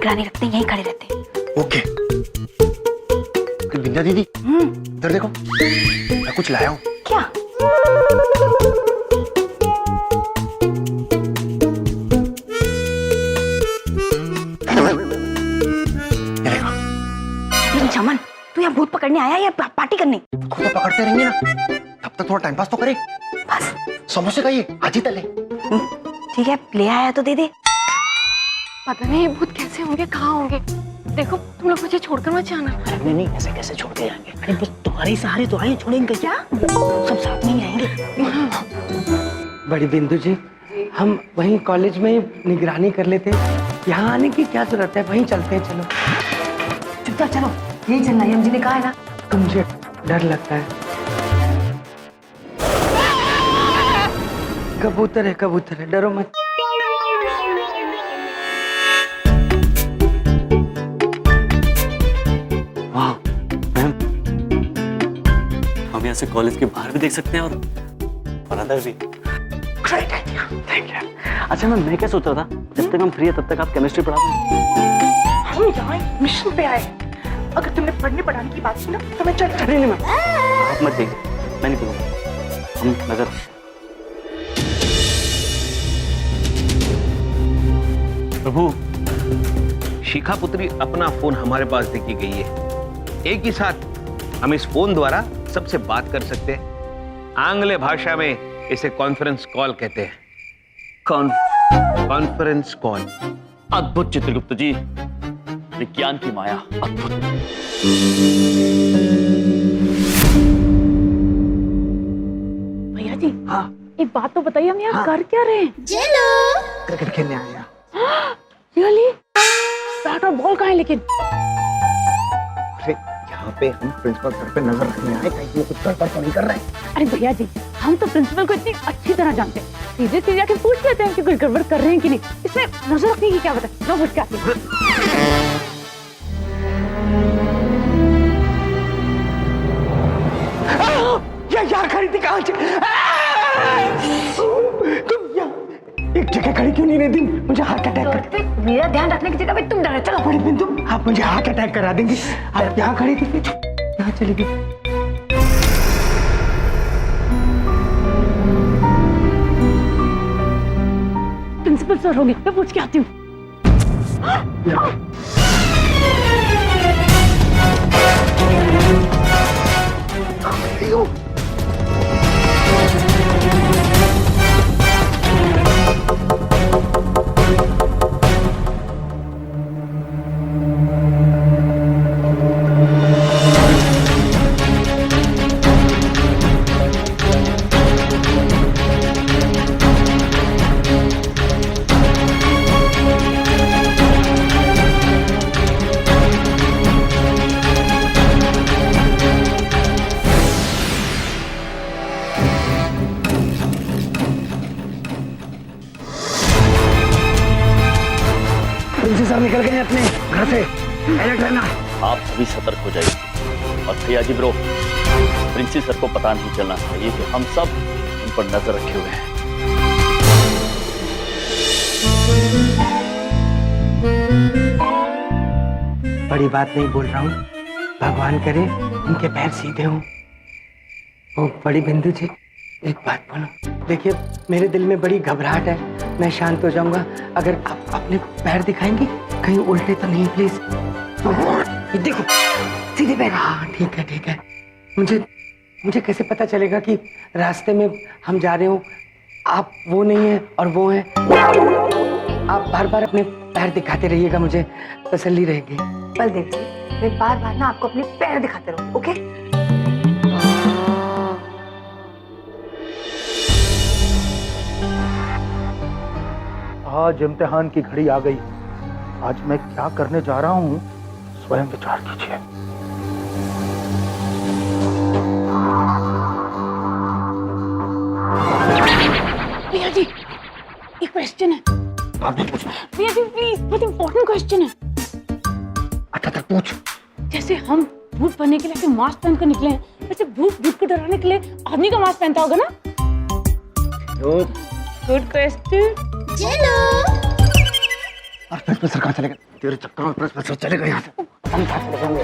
निगरानी रखते हैं, यहीं खड़े रहते हैं। ओके। विंध्या दीदी, इधर देखो, मैं कुछ लाया हूँ। क्या? चमन, तू यहाँ भूत पकड़ने आया या पार्टी करने? खुद तो पकड़ते रहेंगे ना, तब तक थोड़ा टाइम पास तो करे। बस समोसे खाइए, आज ही तले। ठीक है, ले आया तो दे दे। पता नहीं ये भूत कैसे होंगे, कहाँ होंगे। देखो तुम लोग मुझे छोड़कर मत जाना। अरे नहीं, ऐसे कैसे छोड़ के जाएंगे? अरे बस तुम्हारे सहारे तो आए, छोड़ेंगे क्या? सब साथ में ही रहेंगे। बड़ी बिंदु जी, हम वहीं कॉलेज में ही निगरानी कर लेते। यहाँ आने की क्या जरूरत है, वहीं चलते हैं। चलो चुपचाप चलो, यही चलना है, जी ने कहा है ना। तो मुझे डर लगता है। कबूतर है, डरो मत। वाह मैम, हम यहाँ से कॉलेज के बाहर भी देख सकते हैं और अंदर भी। Great idea, thank you. अच्छा मैम, मैं क्या सोच रहा था, जब तक हम फ्री है तब तक आप केमिस्ट्री पढ़ा दें। हम यहाँ मिशन पे आए, अगर तुमने पढ़ने पढ़ाने की बात की ना तो मैं चल। नहीं मैम, आप मत देंगे, मैं नहीं करूँगा। हम नजर। प्रभु, शिखा पुत्री अपना फोन हमारे पास देके गई है। एक ही साथ हम इस फोन द्वारा सबसे बात कर सकते हैं। आंग्ल भाषा में इसे कॉन्फ्रेंस कॉल कहते हैं। Conference call. अद्भुत चित्रगुप्त जी, विज्ञान की माया अद्भुत। भैया जी, हाँ एक बात तो बताइए, हम यहाँ कर क्या रहे हैं? क्रिकेट खेलने आया। रियली? बैट और बॉल कहाँ है लेकिन? अरे यहाँ पे हम प्रिंसिपल सर पे नजर रखने आए, कहीं वो कुछ गड़बड़ तो नहीं कर रहे हैं। अरे भैया जी, हम तो प्रिंसिपल को इतनी अच्छी तरह जानते हैं, सीधे सीधे आके पूछ लेते हैं कि कोई गड़बड़ कर रहे हैं कि नहीं। इसमें नजर रखने की क्या बात है? लो पूछ के आती हूँ। यहाँ खड़ी थी कहाँ से? तुम यहाँ एक जगह खड़ी क्यों नहीं रहती? मुझे हार्ट अटैक कर। मेरा ध्यान रखने की जगह पे तुम डर रहे। चलो बड़ी बिंदु, आप मुझे हार्ट अटैक करा देंगे। आप यहाँ खड़ी थी, यहाँ चली गई। प्रिंसिपल सर होंगे, मैं पूछ के आती हूँ। सर निकल गए अपने घर से, अलर्ट रहना। आप सभी सतर्क हो जाइए। और भैया जी ब्रो, प्रिंसिपल सर को पता नहीं चलना चाहिए कि हम सब उन पर नजर रखे हुए हैं। बड़ी बात नहीं बोल रहा हूँ, भगवान करे उनके पैर सीधे हों। ओ बड़ी बिंदु जी, एक बात बोलो। देखिए मेरे दिल में बड़ी घबराहट है, मैं शांत हो जाऊंगा अगर आप अपने पैर दिखाएंगी, कहीं उल्टे तो नहीं प्लीज। ये देखो सीधे पैर। हाँ ठीक है। मुझे कैसे पता चलेगा कि रास्ते में हम जा रहे हो, आप वो नहीं है और वो है? आप बार बार अपने पैर दिखाते रहिएगा, मुझे तसल्ली रहेगी। बलदेव जी, मैं बार बार ना आपको अपने पैर दिखाते रहूं, ओके? आज इम्तिहान की घड़ी आ गई। आज मैं क्या करने जा रहा हूँ, स्वयं विचार कीजिए। भैया जी, एक क्वेश्चन है। आप भी पूछना। भैया जी प्लीज, बहुत इंपॉर्टेंट क्वेश्चन है। अच्छा तक पूछ। जैसे हम भूत बनने के लिए ऐसे मास्क पहन कर निकले हैं, वैसे भूत को डराने के लिए आदमी का मास्क पहनता होगा ना? Good question. और फिर सर कहाँ चलेगा? तेरे चक्कर में प्रिंसिपल चले गए यहाँ से। हम कहाँ चले जाएंगे?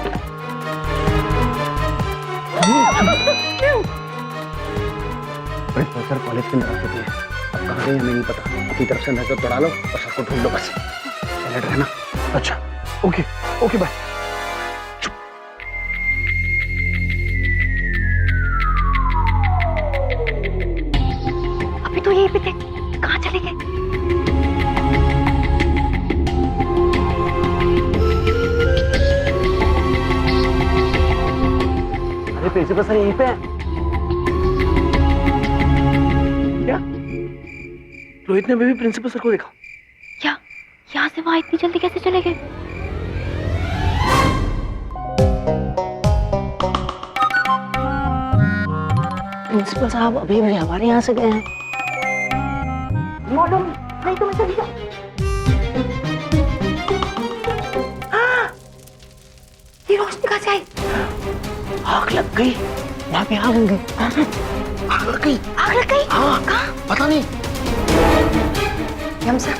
प्रिंसिपल सर कॉलेज की तरफ होती है, अब कहाँ गए हमें नहीं पता। अपनी तरफ से नजर दौड़ा लो और सबको ढूंढ लो बस। अलर्ट रहना। अच्छा ओके ओके बाय। अभी तो यही पे थे, कहाँ चले गए? अरे प्रिंसिपल सर यहीं पे है। क्या रोहित ने अभी भी प्रिंसिपल सर को देखा? क्या यहाँ से वहां इतनी जल्दी कैसे चले गए? प्रिंसिपल साहब अभी भी हमारे यहाँ से गए हैं। मैडम नहीं तो मैं चली जाऊँ। ये रोशनी कहाँ से आई? आग लग गई, वहाँ पे आग लग गई। आग लग गई? आग लग गई? हाँ कहाँ? पता नहीं। यम सर,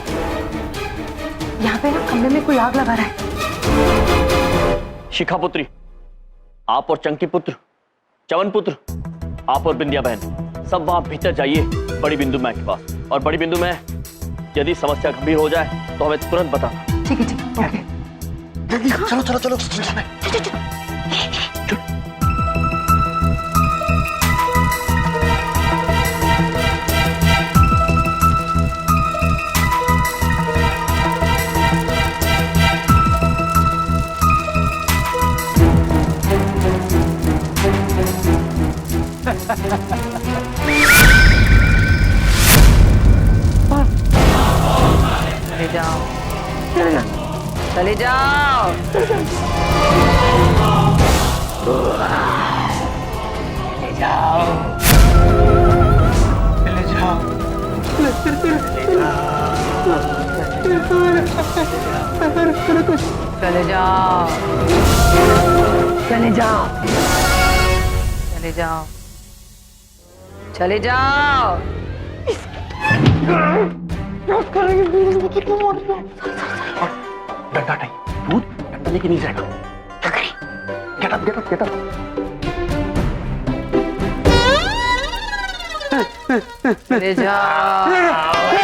यहाँ पे ना कमरे में कोई आग लगा रहा है। शिखा पुत्री, आप और चंकी पुत्र, चवन पुत्र, आप और बिंदिया बहन सब वहां भीतर जाइए बड़ी बिंदु मैम के पास। और बड़ी बिंदु में यदि समस्या गंभीर हो जाए तो हमें तुरंत बताना। ठीक है ओके। जल्दी चलो चलो चलो चलो। चले जाओ, चले जाओ। चले जाओ, चले जाओ, चले जाओ, चले जाओ। डंडा नहीं, भूत डंडा लेके नहीं जाएगा। Get up get up get up. चले जाओ।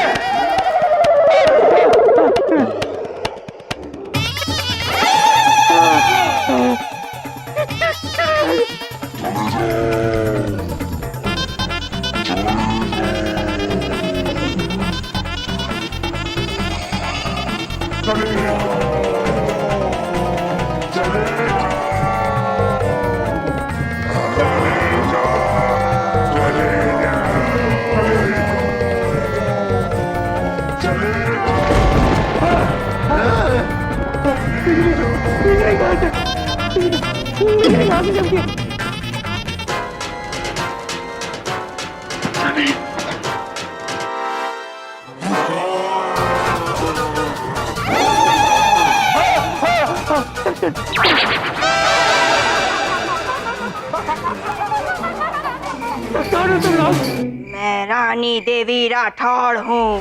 मैं रानी देवी राठौड़ हूँ।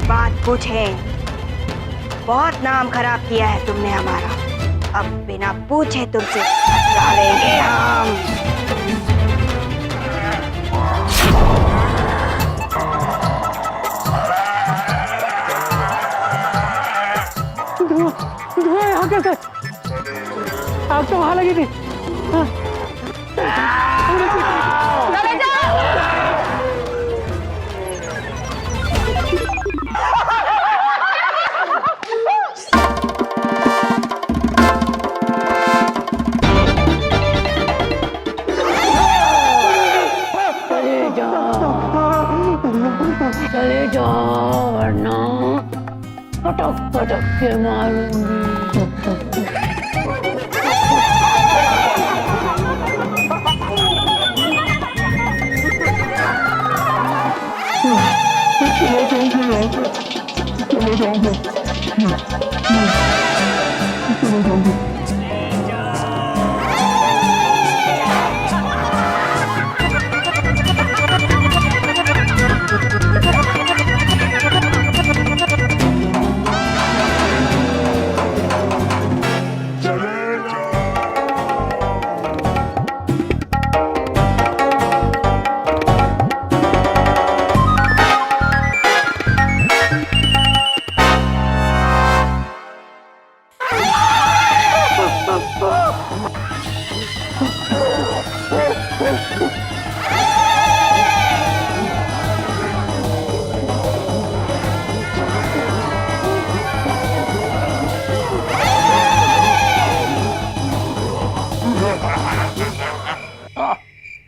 बात पूछें, बहुत नाम खराब किया है तुमने हमारा। अब बिना पूछे तुमसे बदला लेंगे हम। धुआं यहाँ कैसे? आग तो वहां लगी थी। चले जाओ वरना पटक पटक के मारूंगी।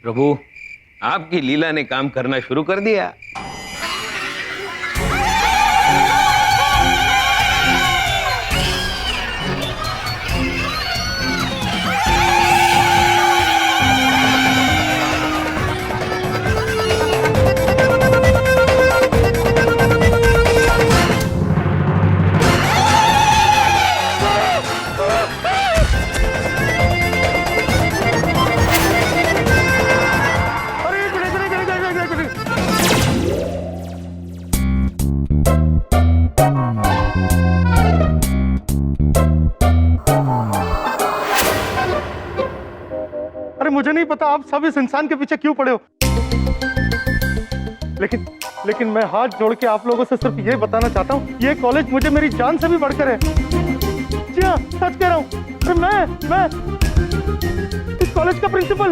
प्रभु, आपकी लीला ने काम करना शुरू कर दिया। अरे मुझे नहीं पता आप सब इस इंसान के पीछे क्यों पड़े हो, लेकिन मैं हाथ जोड़ के आप लोगों से सिर्फ ये बताना चाहता हूँ, ये कॉलेज मुझे मेरी जान से भी बढ़कर है। जी हाँ, सच कह रहा हूँ। अरे मैं इस कॉलेज का प्रिंसिपल।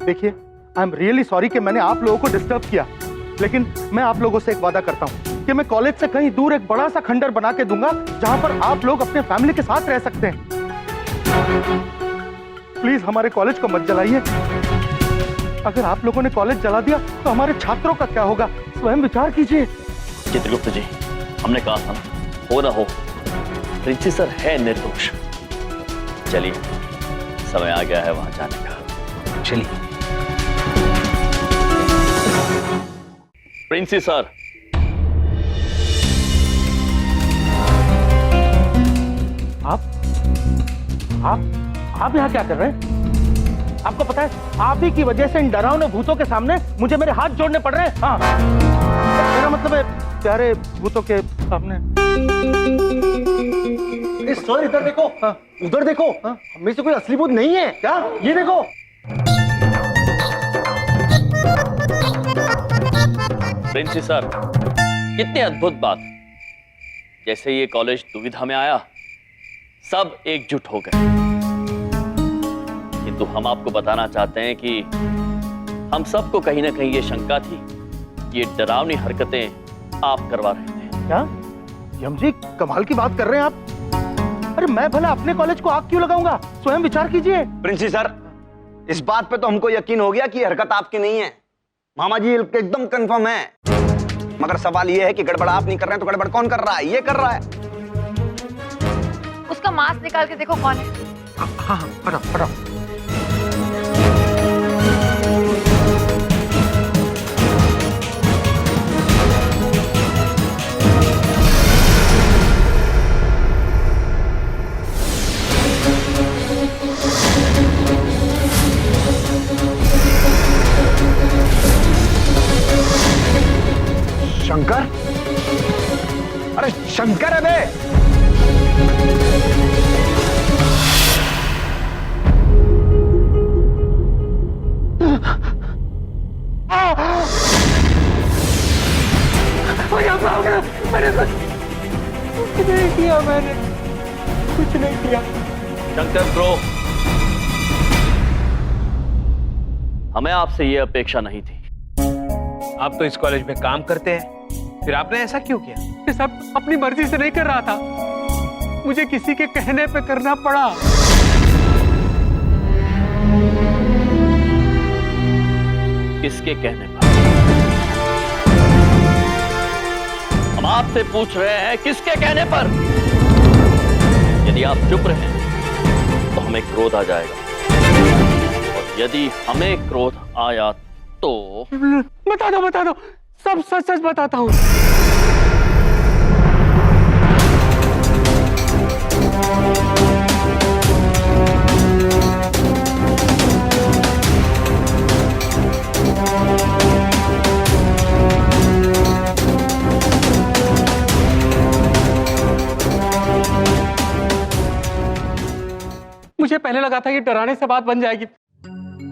देखिए, आई एम रियली सॉरी कि मैंने आप लोगों को डिस्टर्ब किया, लेकिन मैं आप लोगों से एक वादा करता हूँ कि मैं कॉलेज से कहीं दूर एक बड़ा सा खंडर बना के दूंगा जहां पर आप लोग अपने फैमिली के साथ रह सकते हैं। प्लीज हमारे कॉलेज को मत जलाइए। अगर आप लोगों ने कॉलेज जला दिया तो हमारे छात्रों का क्या होगा, स्वयं विचार कीजिए। चित्रगुप्त जी, हमने कहा था ना, हो ना हो, प्रिंसी सर है निर्दोष। चलिए, समय आ गया है वहां जाने का। चलिए। प्रिंसी सर, आप यहाँ क्या कर रहे हैं? आपको पता है, आप ही की वजह से इन डरावने भूतों के सामने मुझे मेरे हाथ जोड़ने पड़ रहे हैं। हाँ, मेरा मतलब है प्यारे भूतों के सामने। सर इधर देखो। हाँ। उधर देखो। हाँ। हमें से कोई असली भूत नहीं है क्या? ये देखो। प्रिंसी सर, कितनी अद्भुत बात। जैसे ये कॉलेज दुविधा में आया, सब एकजुट हो गए। किंतु हम आपको बताना चाहते हैं कि हम सबको कहीं ना कहीं ये शंका थी कि ये डरावनी हरकतें आप करवा रहे थे। क्या यम जी, कमाल की बात कर रहे हैं आप? अरे मैं भला अपने कॉलेज को आग क्यों लगाऊंगा? स्वयं विचार कीजिए। प्रिंसी सर, इस बात पे तो हमको यकीन हो गया कि हरकत आपकी नहीं है। मामा जी एकदम कंफर्म है, मगर सवाल ये है कि गड़बड़ आप नहीं कर रहे हैं तो गड़बड़ कौन कर रहा है? ये कर रहा है। उसका मास्क निकाल के देखो कौन है। हाँ, फटाफट। शंकर? अरे शंकर है बे। कुछ नहीं किया। शंकर ब्रो, हमें आपसे ये अपेक्षा नहीं थी। आप तो इस कॉलेज में काम करते हैं, फिर आपने ऐसा क्यों किया? ये सब अपनी मर्जी से नहीं कर रहा था, मुझे किसी के कहने पे करना पड़ा। किसके कहने पर? हम आपसे पूछ रहे हैं, किसके कहने पर? यदि आप चुप रहे तो हमें क्रोध आ जाएगा, और यदि हमें क्रोध आया तो बता दो, सब सच सच बताता हूँ। मुझे पहले लगा था ये डराने से बात बन जाएगी,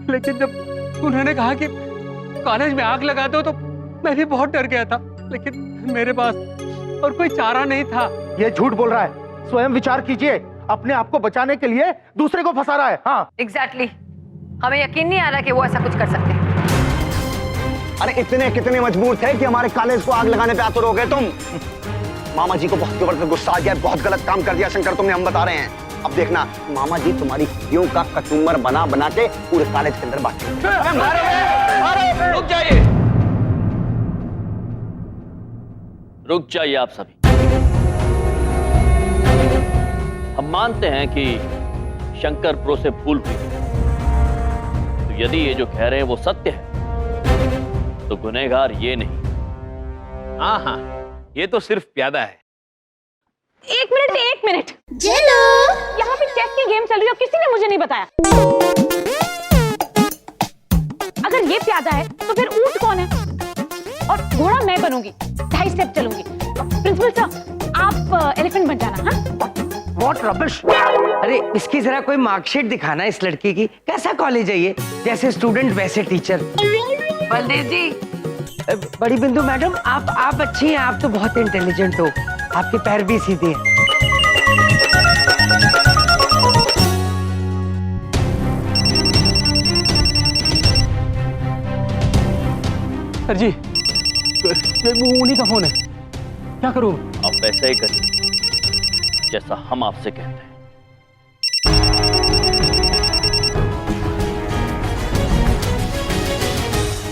लेकिन जब उन्होंने कहा कि कॉलेज में आग लगा दो तो मैं भी बहुत डर गया था, लेकिन मेरे पास और कोई चारा नहीं था। ये झूठ बोल रहा है, स्वयं विचार कीजिए। अपने आप को बचाने के लिए दूसरे को फंसा रहा है। हाँ एग्जैक्टली हमें यकीन नहीं आ रहा कि वो ऐसा कुछ कर सकते हैं। अरे इतने कितने मजबूर थे कि हमारे कॉलेज को आग लगाने पे आतुर हो गए तुम। मामा जी को बहुत जबरदस्त गुस्सा आ गया, बहुत गलत काम कर दिया शंकर तुमने, हम बता रहे हैं। अब देखना मामा जी तुम्हारी यूं का कचूमर बना बना के पूरे कॉलेज के अंदर बांटेंगे। रुक जाइए, रुक जाइए आप सभी। हम मानते हैं कि शंकर प्रो से भूल हुई, तो यदि ये जो कह रहे हैं वो सत्य है तो गुनहगार ये नहीं। हाँ, ये तो सिर्फ प्यादा है। एक मिनट यहाँ पे चेस की गेम चल रही है और किसी ने मुझे नहीं बताया। अगर ये प्यादा है तो फिर ऊंट कौन है? और घोड़ा मैं बनूंगी, 2.5 स्टेप चलूंगी। प्रिंसिपल सर आप एलिफेंट बन जाना। हाँ व्हाट रबिश। अरे इसकी जरा कोई मार्कशीट दिखाना इस लड़की की, कैसा कॉलेज है ये? जैसे स्टूडेंट वैसे टीचर। बलदेव जी बड़ी बिंदु मैडम आप अच्छी हैं, आप तो बहुत इंटेलिजेंट हो, आपके पैर भी सीधे हैं। सर जी उन्हीं का फोन है, क्या करूं? आप वैसा ही करिए जैसा हम आपसे कहते हैं।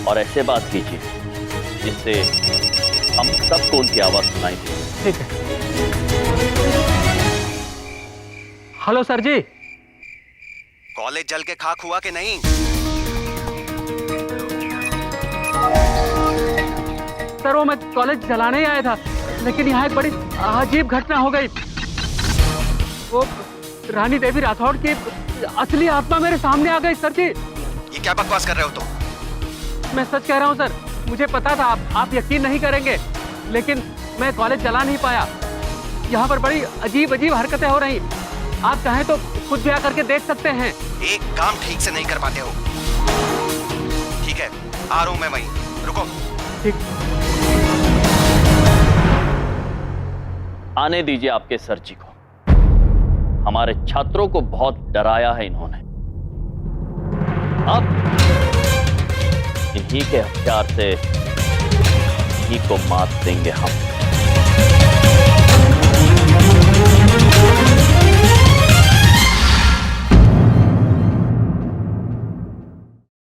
और ऐसे बात कीजिए जिससे हम सबको उनकी आवाज सुनाई दे। ठीक है। हेलो सर जी। कॉलेज जल के खाक हुआ कि नहीं? सर वो मैं कॉलेज जलाने ही आया था, लेकिन यहाँ एक बड़ी अजीब घटना हो गई। वो रानी देवी राठौड़ की असली आत्मा मेरे सामने आ गई सर जी। ये क्या बकवास कर रहे हो तुम? मैं सच कह रहा हूँ सर, मुझे पता था आप यकीन नहीं करेंगे, लेकिन मैं कॉलेज जला नहीं पाया। यहाँ पर बड़ी अजीब हरकतें हो रही, आप चाहें तो खुद भी आकर के देख सकते हैं। एक काम ठीक से नहीं कर पाते हो। ठीक है, आ रहा हूं मैं वहीं, रुको। ठीक। आने दीजिए आपके सर जी को। हमारे छात्रों को बहुत डराया है इन्होंने। अब इन्हीं के हथियार से इन्हीं को मात देंगे हम।